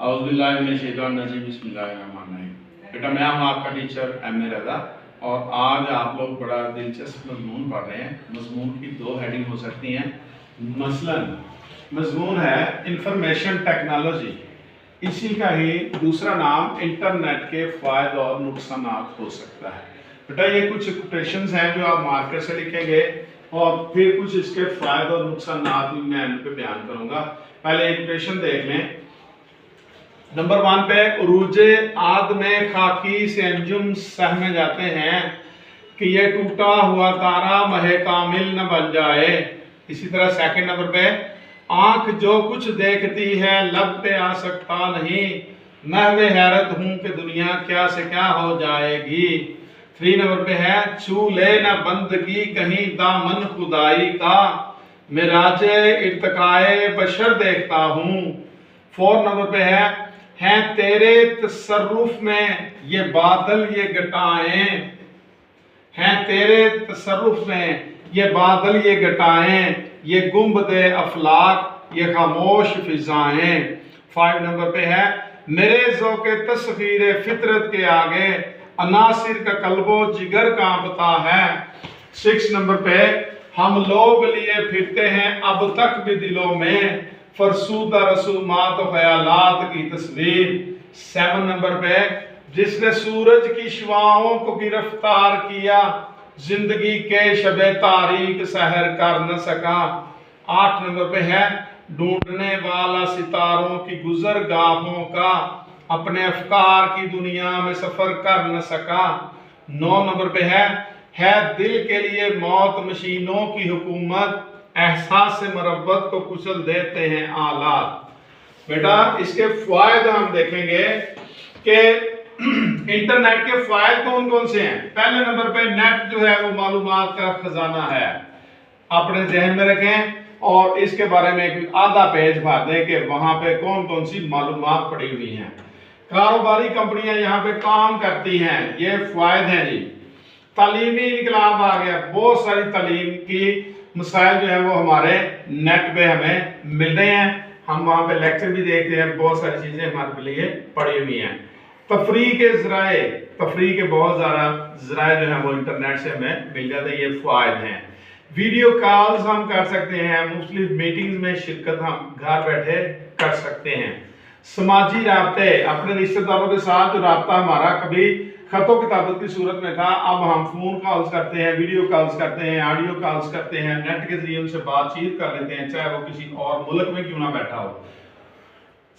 औज़ुबिल्लाहिमिनश्शैतानिर्रजीम बिस्मिल्लाहिर्रहमानिर्रहीम। बेटा मैं हूँ आपका टीचर एम ए रज़ा और आज आप लोग बड़ा दिलचस्प मज़मून पढ़ रहे हैं। मज़मून की दो हेडिंग हो सकती हैं। मसलन मज़मून है इंफॉर्मेशन टेक्नोलॉजी, इसी का ही दूसरा नाम इंटरनेट के फ़ायदे और नुकसान हो सकता है। बेटा ये कुछ कोटेशंस हैं जो आप मार्कर से लिखेंगे और फिर कुछ इसके फ़ायदे और नुकसान भी मैं इन पे बयान करूँगा। पहले एक कोटेशन देख लें। नंबर 1 पे उरूजे आद में खाकी से अंजुम सहमे जाते हैं कि ये टूटा हुआ तारा महे कामिल न बन जाए। इसी तरह सेकंड नंबर पे आंख जो कुछ देखती है लब पे आ सकता नहीं, महवे हैरत हूं कि दुनिया क्या से क्या हो जाएगी। 3 नंबर पे है छू ले न बंदगी कहीं दामन खुदाई का, मिराजे इर्तकाए बशर देखता हूं। 4 नंबर पे है तेरे तसर्रुफ में ये बादल ये घटाएं, हैं तेरे तसर्रुफ में ये बादल ये घटाएं, ये गुंबदे अफलाक ये खामोश फिजाएं। 5 नंबर पे है मेरे ज़ौक़े तस्वीर फितरत के आगे अनासिर का कल्बो जिगर कांपता है। 6 नंबर पे हम लोग लिए फिरते हैं अब तक भी दिलों में फरसूदा रसूमात ख्यालात की तस्वीर। 7 नंबर पे जिसने सूरज की शुआओं को गिरफ्तार किया जिंदगी के शबे तारीक सहर कर न सका। 8 नंबर पे है ढूंढने वाला सितारों की गुजरगाहों का अपने अफकार की दुनिया में सफर कर न सका। 9 नंबर पे है दिल के लिए मौत मशीनों की हुकूमत, एहसास से मरब्बत को कुचल देते हैं आलात। बेटा इसके फायदे हम देखेंगे कि इंटरनेट के फायदे कौन कौन से हैं। पहले नंबर पे नेट जो है वो मालूमात का खजाना है, अपने जहन में रखें और इसके बारे में एक आधा पेज भर दें कि वहां पे कौन कौन सी मालूमात पड़ी हुई हैं। कारोबारी कंपनियां यहाँ पे काम करती हैं, ये फायदे हैं जी। तालीमी इनकलाब आ गया, बहुत सारी तालीम की मसाइल जो है वो हमारे नेट पे हमें मिल रहे हैं, हम वहाँ पे लेक्चर भी देखते हैं, बहुत सारी चीज़ें हमारे लिए पड़ी हुई हैं। तफरीह के ज़राए, तफरीह के बहुत ज़्यादा ज़राए जो है वो इंटरनेट से हमें मिल जाते हैं, ये फ़ायदे हैं। वीडियो कॉल्स हम कर सकते हैं, मुख्तलिफ मीटिंग्स में शिरकत हम घर बैठे कर सकते हैं। समाजी राब्ते, अपने रिश्तेदारों के साथ जो राब्ता हमारा कभी खतों किताबत की सूरत में था, अब हम फोन कॉल्स करते हैं, वीडियो कॉल्स करते हैं, ऑडियो कॉल्स करते हैं, नेट के जरिए उनसे बातचीत कर लेते हैं, चाहे वो किसी और मुल्क में क्यों ना बैठा हो।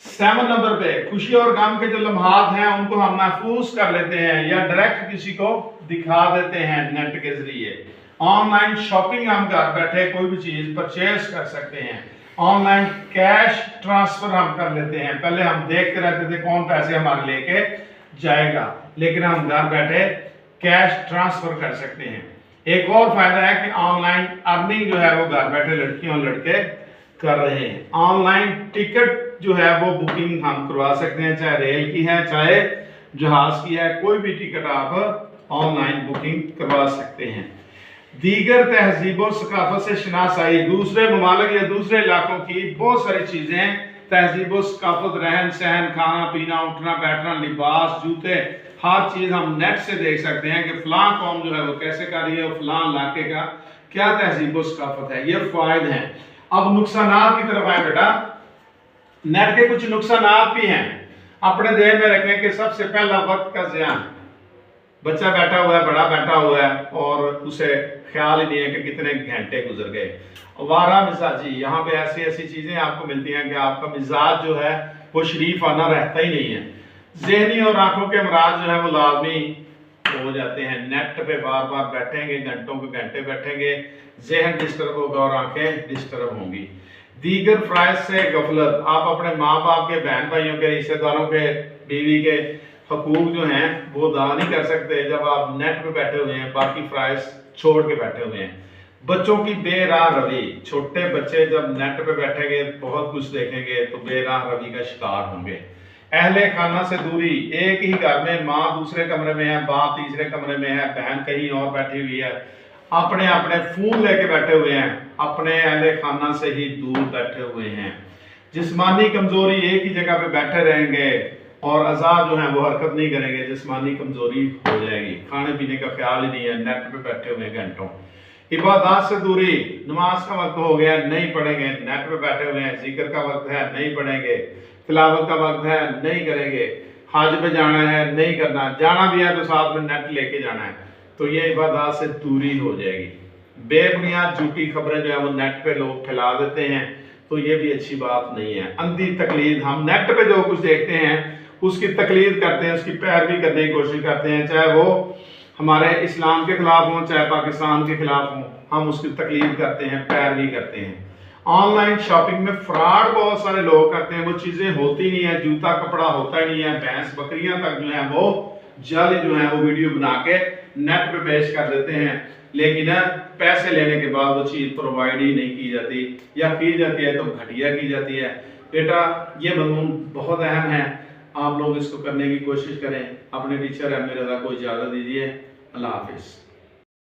7 नंबर पे खुशी और गम के जो लम्हात हैं उनको हम महफूज कर लेते हैं या डायरेक्ट किसी को दिखा देते हैं नेट के जरिए। ऑनलाइन शॉपिंग, हम घर बैठे कोई भी चीज परचेज कर सकते हैं। ऑनलाइन कैश ट्रांसफर हम कर लेते हैं, पहले हम देखते रहते थे कौन पैसे हमारे लेके जाएगा, लेकिन हम घर बैठे कैश ट्रांसफर कर सकते हैं। एक और फायदा है कि ऑनलाइन अर्निंग जो है वो घर बैठे लड़कियां और लड़के कर रहे हैं। ऑनलाइन टिकट जो है वो बुकिंग हम करवा सकते हैं, चाहे रेल की है चाहे जहाज की है, कोई भी टिकट आप ऑनलाइन बुकिंग करवा सकते हैं। दीगर तहजीबों सकाफत से शनासाई, दूसरे ममालिक या दूसरे इलाकों की बहुत सारी चीजें, तहजीब सकाफत, रहन सहन, खाना पीना, उठना बैठना, लिबास, जूते, हर चीज हम नेट से देख सकते हैं कि फलां कौम जो है वो कैसे कर रही है और फलां इलाके का क्या तहजीब सकाफत है। ये फायदे हैं। अब नुकसान की तरफ आए बेटा। नेट के कुछ नुकसान भी हैं, अपने ध्यान में रखें कि सबसे पहला वक्त का ज़ियान। बच्चा बैठा हुआ है, बड़ा बैठा हुआ है और उसे ख्याल ही नहीं है कि कितने घंटे गुजर गए। वारा मिजाजी, यहाँ पे ऐसी ऐसी चीजें आपको मिलती हैं कि आपका मिजाज जो है वो शरीफ आना रहता ही नहीं है। ज़हनी और आंखों के अमराज जो है वो लाजमी हो जाते हैं। नेट पे बार बार बैठेंगे, घंटों के घंटे बैठेंगे, जहन डिस्टर्ब होगा और आंखें डिस्टर्ब होंगी। दीगर फ़राइज़ से गफलत, आप अपने माँ बाप के, बहन भाइयों के, रिश्तेदारों के, बीवी के हकूक जो हैं वो अदा नहीं कर सकते जब आप नेट पे बैठे हुए हैं, बाकी फ़राइज़ छोड़ के बैठे हुए हैं। बच्चों की बेराह रवि, छोटे बच्चे जब नेट पे बैठेंगे बहुत कुछ देखेंगे तो बेराह रवि का शिकार होंगे। अहले खाना से दूरी, एक ही घर में माँ दूसरे कमरे में है, बाप तीसरे कमरे में है, बहन कहीं और बैठी हुई है, अपने अपने फोन लेके बैठे हुए हैं, अपने अहले खाना से ही दूर बैठे हुए हैं। जिस्मानी कमजोरी, एक ही जगह पे बैठे रहेंगे और अज़ा जो है वो हरकत नहीं करेंगे, जिस्मानी कमजोरी हो जाएगी। खाने पीने का ख्याल ही नहीं है, नेट पे बैठे हुए घंटों। इबादत से दूरी, नमाज का वक्त हो गया नहीं पढ़ेंगे, नेट पे बैठे हुए हैं। जिक्र का वक्त है नहीं पढ़ेंगे, तिलावत का वक्त है नहीं करेंगे, हज पे जाना है नहीं करना, जाना भी है तो साथ में नेट लेके जाना है, तो ये इबादत से दूरी हो जाएगी। बेबुनियाद झूठी खबरें जो है वो नेट पे लोग फैला देते हैं, तो ये भी अच्छी बात नहीं है। अंधी तकलीद, हम नेट पे जो कुछ देखते हैं उसकी तकलीद करते हैं, उसकी पैरवी करने की कोशिश करते हैं, चाहे वो हमारे इस्लाम के खिलाफ हो चाहे पाकिस्तान के खिलाफ हो, हम उसकी तकलीद करते हैं, पैरवी करते हैं। ऑनलाइन शॉपिंग में फ्रॉड बहुत सारे लोग करते हैं, वो चीजें होती नहीं है, जूता कपड़ा होता ही नहीं है, भैंस बकरियां तक जो है वो जाली जो है वो वीडियो बना के नेट पे पेश कर देते हैं, लेकिन पैसे लेने के बाद वो चीज प्रोवाइड ही नहीं की जाती, या की जाती है तो घटिया की जाती है। बेटा ये मज़मून बहुत अहम है, आप लोग इसको करने की कोशिश करें। अपने टीचर अमीर रज़ा को इजाज़त दीजिए। अल्लाह हाफिज़।